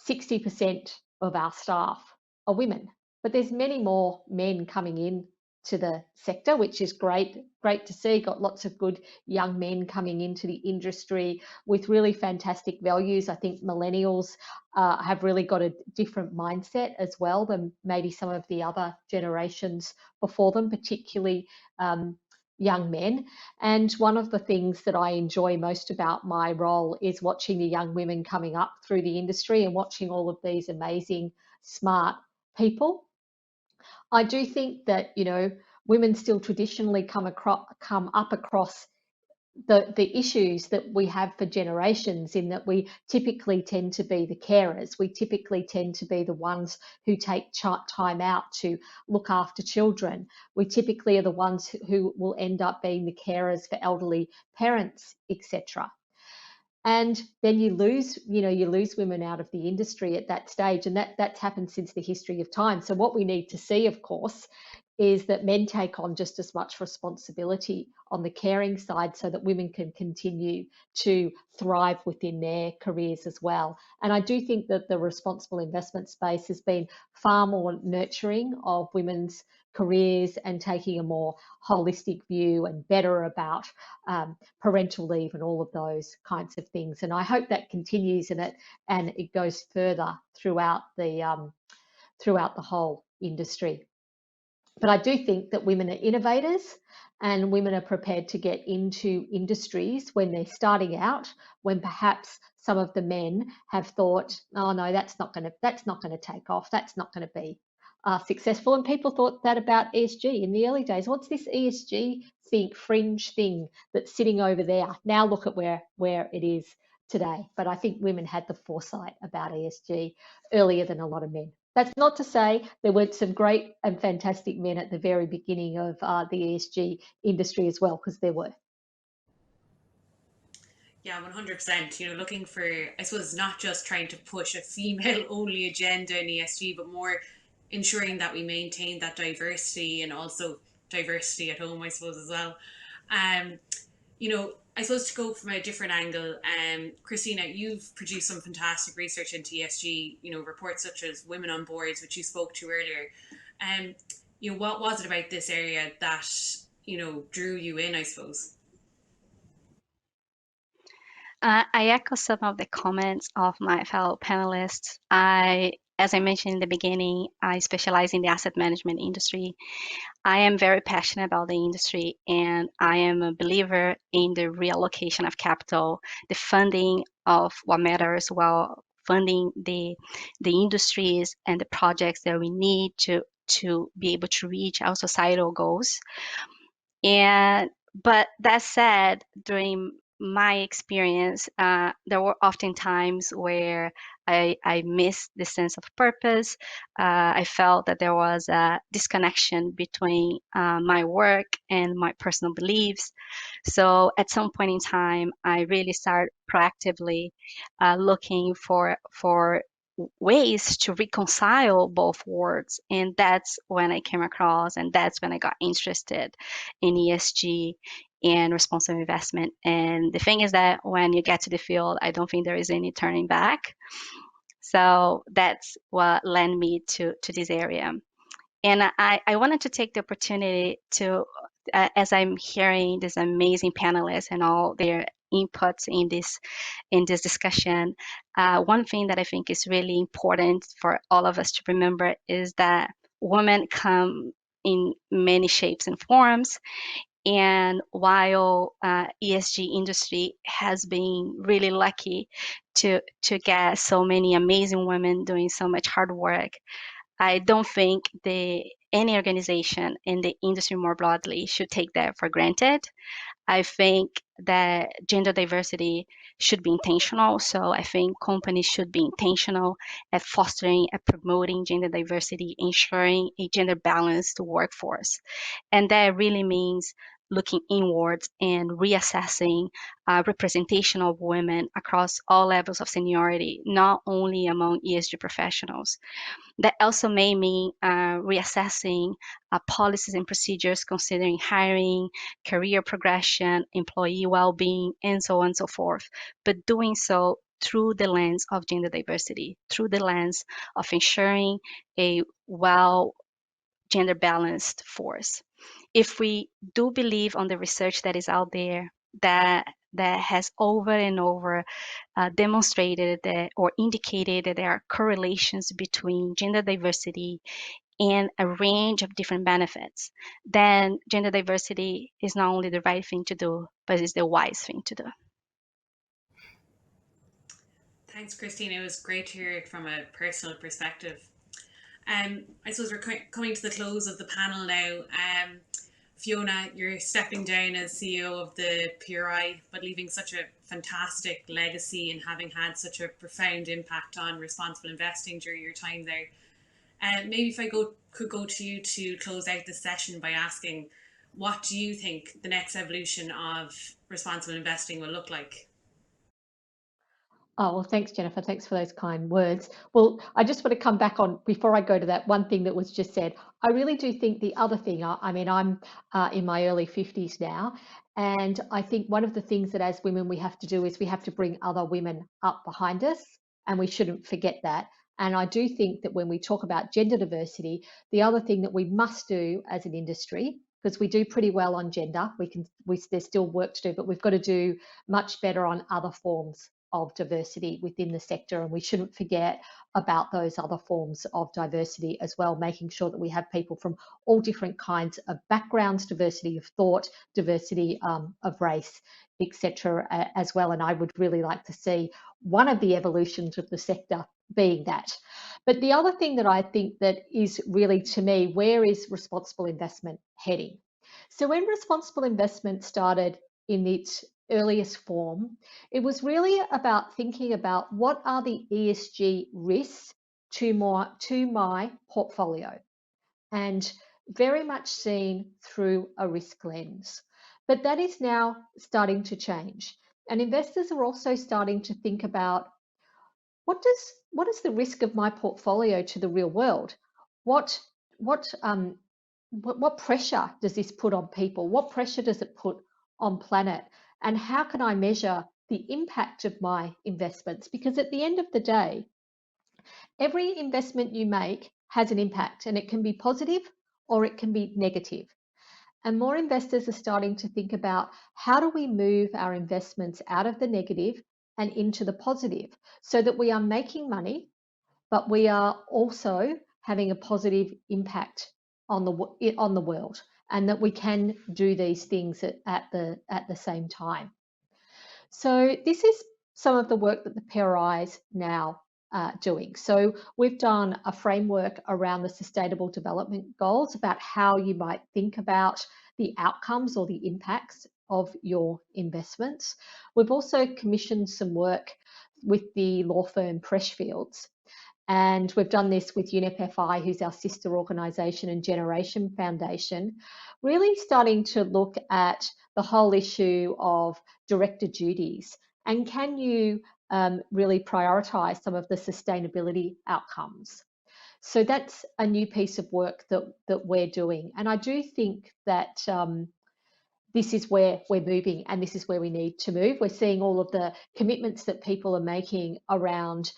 60% of our staff are women, but there's many more men coming in to the sector, which is great to see. Got lots of good young men coming into the industry with really fantastic values. I think millennials have really got a different mindset as well than maybe some of the other generations before them, particularly young men. And one of the things that I enjoy most about my role is watching the young women coming up through the industry and watching all of these amazing, smart people. I do think that, women still traditionally come up across the issues that we have for generations, in that we typically tend to be the carers. We typically tend to be the ones who take time out to look after children. We typically are the ones who will end up being the carers for elderly parents, etc. And then you lose women out of the industry at that stage, and that's happened since the history of time. So what we need to see, of course, is that men take on just as much responsibility on the caring side, so that women can continue to thrive within their careers as well. And I do think that the responsible investment space has been far more nurturing of women's careers and taking a more holistic view and better about parental leave and all of those kinds of things. And I hope that continues, and it goes further throughout the whole industry. But I do think that women are innovators, and women are prepared to get into industries when they're starting out, when perhaps some of the men have thought, oh no, that's not going to take off, that's not going to be successful. And people thought that about ESG in the early days. What's this ESG fringe thing that's sitting over there? Now look at where it is today. But I think women had the foresight about ESG earlier than a lot of men. That's not to say there weren't some great and fantastic men at the very beginning of the ESG industry as well, because there were. Yeah, 100%. Looking for, I suppose, not just trying to push a female-only agenda in ESG, but more ensuring that we maintain that diversity, and also diversity at home, I suppose, as well. I suppose to go from a different angle, Christina, you've produced some fantastic research into ESG, reports such as Women on Boards, which you spoke to earlier. What was it about this area that, drew you in, I suppose? I echo some of the comments of my fellow panelists. As I mentioned in the beginning, I specialize in the asset management industry. I am very passionate about the industry, and I am a believer in the reallocation of capital, the funding of what matters, while funding the industries and the projects that we need to be able to reach our societal goals. But that said, during my experience, there were often times where I missed the sense of purpose. I felt that there was a disconnection between my work and my personal beliefs. So at some point in time, I really started proactively looking for ways to reconcile both worlds. And that's when I came across, and that's when I got interested in ESG and responsible investment. And the thing is that when you get to the field, I don't think there is any turning back. So that's what led me to this area. And I wanted to take the opportunity to, as I'm hearing these amazing panelists and all their inputs in this discussion, one thing that I think is really important for all of us to remember is that women come in many shapes and forms. And while ESG industry has been really lucky to get so many amazing women doing so much hard work. I don't think any organization in the industry more broadly should take that for granted. I think that gender diversity should be intentional. So I think companies should be intentional at fostering and promoting gender diversity, ensuring a gender balanced workforce. And that really means looking inwards and reassessing representation of women across all levels of seniority, not only among ESG professionals. That also may mean reassessing policies and procedures considering hiring, career progression, employee well-being, and so on and so forth, but doing so through the lens of gender diversity, through the lens of ensuring a well gender balanced force. If we do believe on the research that is out there that has over and over demonstrated that or indicated that there are correlations between gender diversity and a range of different benefits, then gender diversity is not only the right thing to do, but it's the wise thing to do. Thanks, Christine. It was great to hear it from a personal perspective. I suppose we're coming to the close of the panel now. Fiona, you're stepping down as CEO of the PRI, but leaving such a fantastic legacy and having had such a profound impact on responsible investing during your time there. Maybe if I could go to you to close out the session by asking, what do you think the next evolution of responsible investing will look like? Oh, well, thanks, Jennifer. Thanks for those kind words. Well, I just want to come back on, before I go to that, one thing that was just said. I really do think the other thing, I mean, I'm in my early 50s now, and I think one of the things that as women we have to do is we have to bring other women up behind us, and we shouldn't forget that. And I do think that when we talk about gender diversity, the other thing that we must do as an industry, because we do pretty well on gender, there's still work to do, but we've got to do much better on other forms of diversity within the sector, and we shouldn't forget about those other forms of diversity as well, making sure that we have people from all different kinds of backgrounds, diversity of thought, diversity of race, etc. as well. And I would really like to see one of the evolutions of the sector being that. But the other thing that I think that is really, to me, where is responsible investment heading? So when responsible investment started in its earliest form, it was really about thinking about what are the ESG risks to my portfolio, and very much seen through a risk lens. But that is now starting to change, and investors are also starting to think about what is the risk of my portfolio to the real world? What pressure does this put on people? What pressure does it put on planet? And how can I measure the impact of my investments? Because at the end of the day, every investment you make has an impact, and it can be positive or it can be negative. And more investors are starting to think about, how do we move our investments out of the negative and into the positive, so that we are making money, but we are also having a positive impact on the world, and that we can do these things at the same time. So this is some of the work that the PRI is now doing. So we've done a framework around the Sustainable Development Goals about how you might think about the outcomes or the impacts of your investments. We've also commissioned some work with the law firm Freshfields, and we've done this with UNEP FI, who's our sister organisation, and Generation Foundation, really starting to look at the whole issue of director duties, and can you really prioritise some of the sustainability outcomes. So that's a new piece of work that we're doing, and I do think that this is where we're moving, and this is where we need to move. We're seeing all of the commitments that people are making around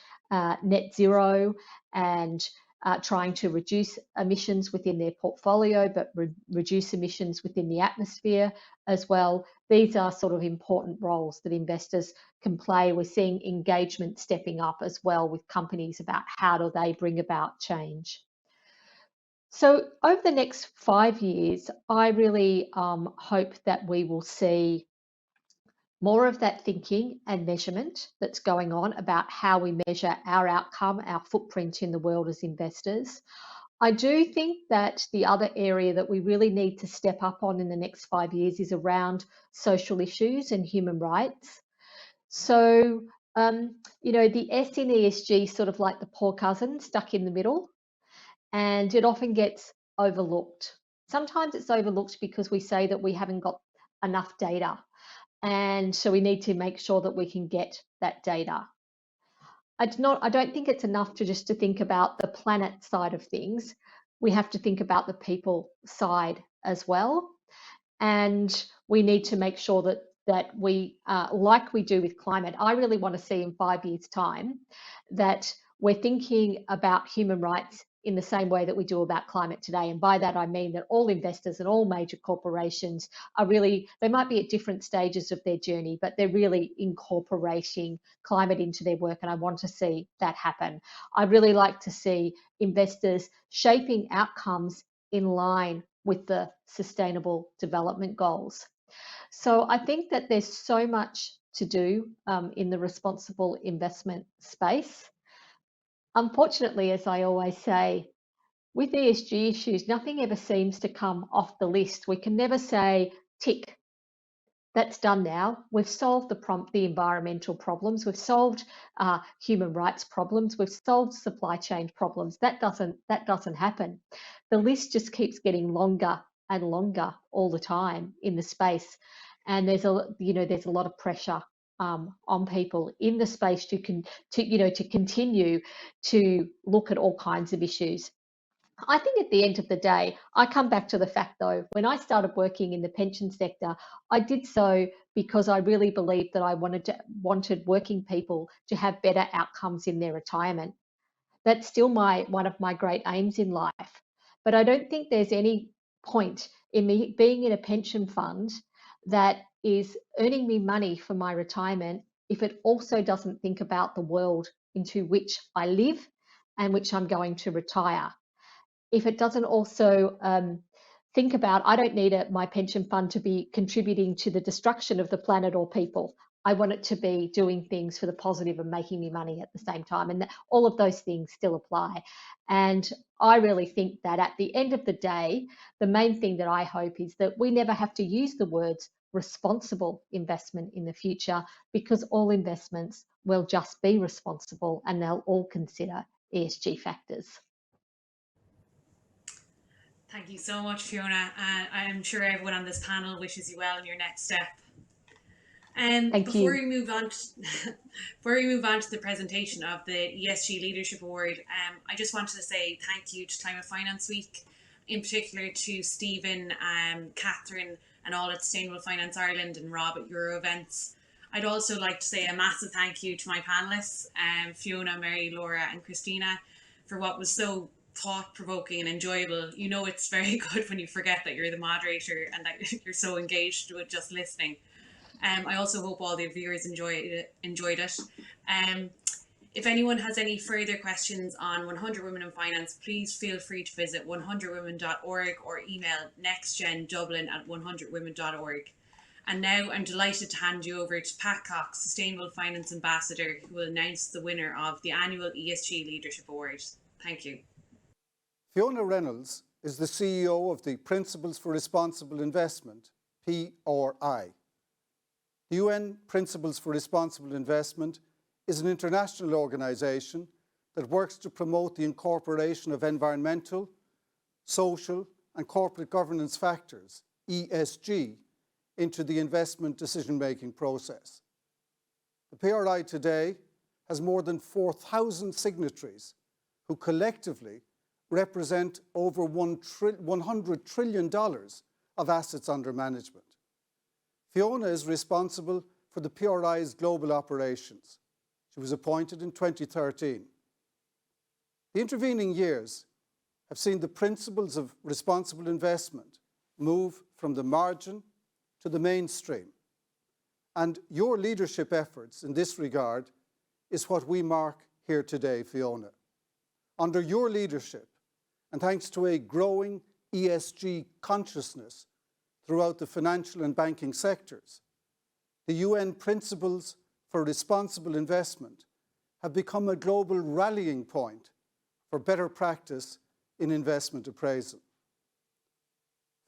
net zero and trying to reduce emissions within their portfolio, but reduce emissions within the atmosphere as well. These are sort of important roles that investors can play. We're seeing engagement stepping up as well with companies about how do they bring about change. So over the next 5 years, I really hope that we will see more of that thinking and measurement that's going on about how we measure our outcome, our footprint in the world as investors. I do think that the other area that we really need to step up on in the next 5 years is around social issues and human rights. So, the S in ESG is sort of like the poor cousin stuck in the middle, and it often gets overlooked. Sometimes it's overlooked because we say that we haven't got enough data, and so we need to make sure that we can get that data. I don't think it's enough to just to think about the planet side of things. We have to think about the people side as well. And we need to make sure that we, like we do with climate, I really want to see in 5 years' time that we're thinking about human rights in the same way that we do about climate today. And by that, I mean that all investors and all major corporations are really, they might be at different stages of their journey, but they're really incorporating climate into their work. And I want to see that happen. I'd really like to see investors shaping outcomes in line with the Sustainable Development Goals. So I think that there's so much to do in the responsible investment space. Unfortunately, as I always say, with ESG issues, nothing ever seems to come off the list. We can never say, tick, that's done now. We've solved the environmental problems. We've solved human rights problems. We've solved supply chain problems. That doesn't happen. The list just keeps getting longer and longer all the time in the space, and there's a lot of pressure on people in the space to continue to look at all kinds of issues. I think at the end of the day, I come back to the fact though, when I started working in the pension sector, I did so because I really believed that I wanted working people to have better outcomes in their retirement. That's still one of my great aims in life. But I don't think there's any point in me being in a pension fund that is earning me money for my retirement if it also doesn't think about the world into which I live and which I'm going to retire. If it doesn't also think about, I don't need my pension fund to be contributing to the destruction of the planet or people. I want it to be doing things for the positive and making me money at the same time. And all of those things still apply. And I really think that at the end of the day, the main thing that I hope is that we never have to use the words responsible investment in the future, because all investments will just be responsible and they'll all consider ESG factors. Thank you so much, Fiona. I'm sure everyone on this panel wishes you well in your next step. Before we move on to the presentation of the ESG Leadership Award, I just wanted to say thank you to Climate Finance Week, in particular to Stephen, Catherine, and all at Sustainable Finance Ireland, and Rob at Euro Events. I'd also like to say a massive thank you to my panelists, Fiona, Mary, Laura, and Christina, for what was so thought-provoking and enjoyable. You know, it's very good when you forget that you're the moderator and that you're so engaged with just listening. I also hope all the viewers enjoyed it. If anyone has any further questions on 100 Women in Finance, please feel free to visit 100women.org or email nextgendublin@100women.org. And now I'm delighted to hand you over to Pat Cox, Sustainable Finance Ambassador, who will announce the winner of the annual ESG Leadership Award. Thank you. Fiona Reynolds is the CEO of the Principles for Responsible Investment, PRI. The UN Principles for Responsible Investment is an international organisation that works to promote the incorporation of environmental, social and corporate governance factors, ESG, into the investment decision-making process. The PRI today has more than 4,000 signatories who collectively represent over $100 trillion of assets under management. Fiona is responsible for the PRI's global operations. She was appointed in 2013. The intervening years have seen the principles of responsible investment move from the margin to the mainstream. And your leadership efforts in this regard is what we mark here today, Fiona. Under your leadership, and thanks to a growing ESG consciousness throughout the financial and banking sectors, the UN Principles for Responsible Investment have become a global rallying point for better practice in investment appraisal.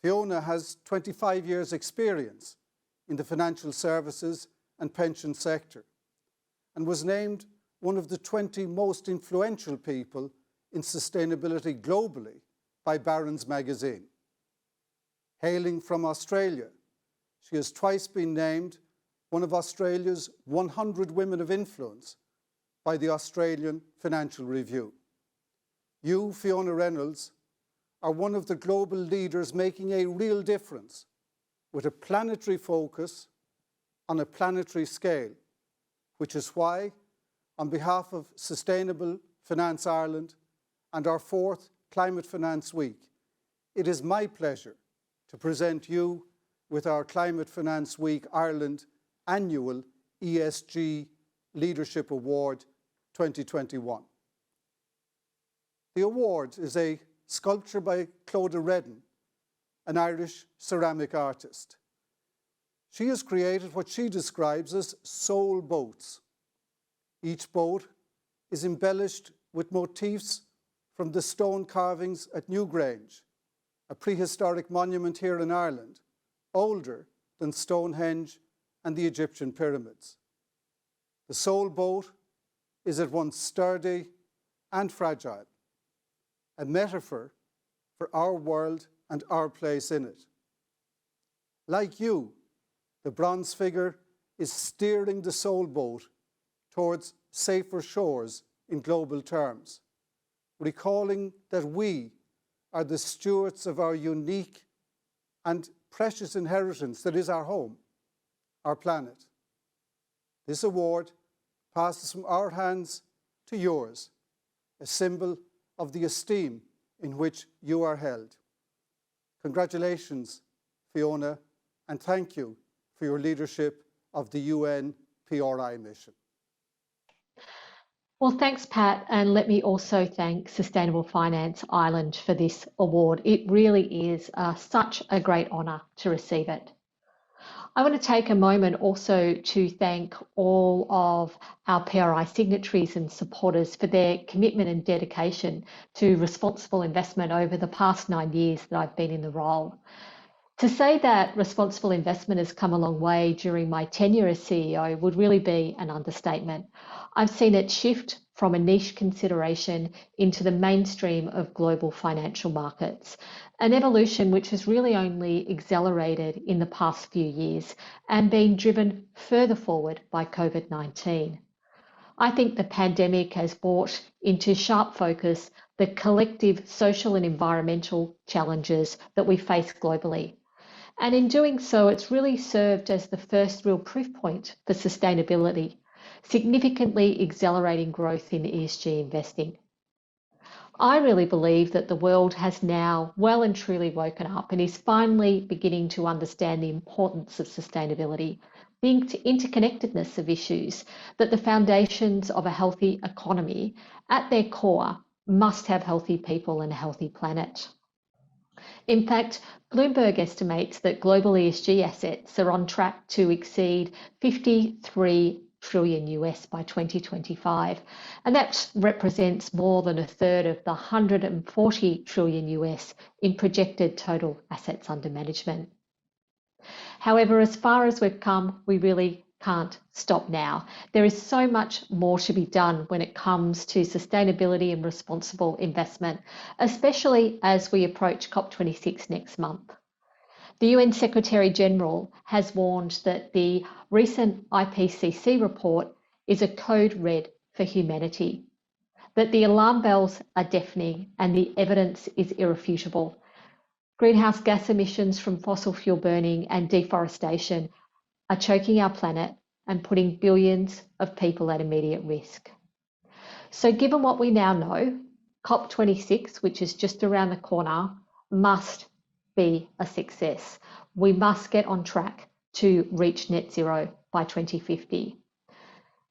Fiona has 25 years' experience in the financial services and pension sector and was named one of the 20 most influential people in sustainability globally by Barron's magazine. Hailing from Australia, she has twice been named one of Australia's 100 Women of Influence by the Australian Financial Review. You, Fiona Reynolds, are one of the global leaders making a real difference with a planetary focus on a planetary scale, which is why, on behalf of Sustainable Finance Ireland and our 4th Climate Finance Week, it is my pleasure to present you with our Climate Finance Week Ireland annual ESG Leadership Award 2021. The award is a sculpture by Clodagh Redden, an Irish ceramic artist. She has created what she describes as soul boats. Each boat is embellished with motifs from the stone carvings at Newgrange, a prehistoric monument here in Ireland, older than Stonehenge and the Egyptian pyramids. The soul boat is at once sturdy and fragile, a metaphor for our world and our place in it. Like you, the bronze figure is steering the soul boat towards safer shores in global terms, recalling that we are the stewards of our unique and precious inheritance that is our home, our planet. This award passes from our hands to yours, a symbol of the esteem in which you are held. Congratulations, Fiona, and thank you for your leadership of the UN PRI mission. Well, thanks, Pat, and let me also thank Sustainable Finance Ireland for this award. It really is such a great honour to receive it. I want to take a moment also to thank all of our PRI signatories and supporters for their commitment and dedication to responsible investment over the past 9 years that I've been in the role. To say that responsible investment has come a long way during my tenure as CEO would really be an understatement. I've seen it shift from a niche consideration into the mainstream of global financial markets, an evolution which has really only accelerated in the past few years and been driven further forward by COVID-19. I think the pandemic has brought into sharp focus the collective social and environmental challenges that we face globally. And in doing so, it's really served as the first real proof point for sustainability, significantly accelerating growth in ESG investing. I really believe that the world has now well and truly woken up and is finally beginning to understand the importance of sustainability, the interconnectedness of issues, that the foundations of a healthy economy at their core must have healthy people and a healthy planet. In fact, Bloomberg estimates that global ESG assets are on track to exceed 53 trillion US by 2025, and that represents more than a third of the 140 trillion US in projected total assets under management. However, as far as we've come, we really can't stop now. There is so much more to be done when it comes to sustainability and responsible investment, especially as we approach COP26 next month. The UN Secretary General has warned that the recent IPCC report is a code red for humanity, that the alarm bells are deafening and the evidence is irrefutable. Greenhouse gas emissions from fossil fuel burning and deforestation are choking our planet and putting billions of people at immediate risk. So given what we now know, COP26, which is just around the corner, must be a success. We must get on track to reach net zero by 2050.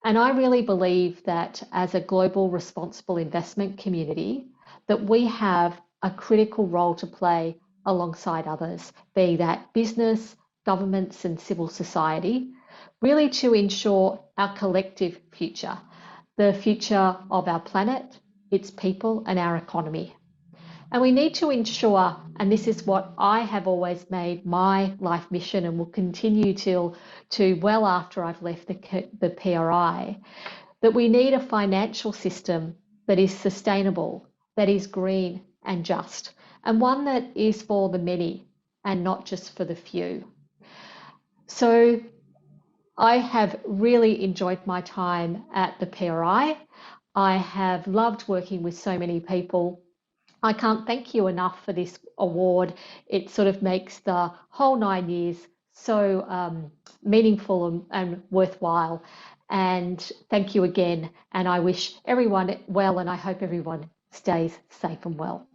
And I really believe that as a global responsible investment community, that we have a critical role to play alongside others, be that business, governments and civil society, really to ensure our collective future, the future of our planet, its people, and our economy. And we need to ensure, and this is what I have always made my life mission and will continue to well after I've left the PRI, that we need a financial system that is sustainable, that is green and just, and one that is for the many and not just for the few. So I have really enjoyed my time at the PRI. I have loved working with so many people. I can't thank you enough for this award. It sort of makes the whole 9 years so meaningful and worthwhile. And thank you again. And I wish everyone well, and I hope everyone stays safe and well.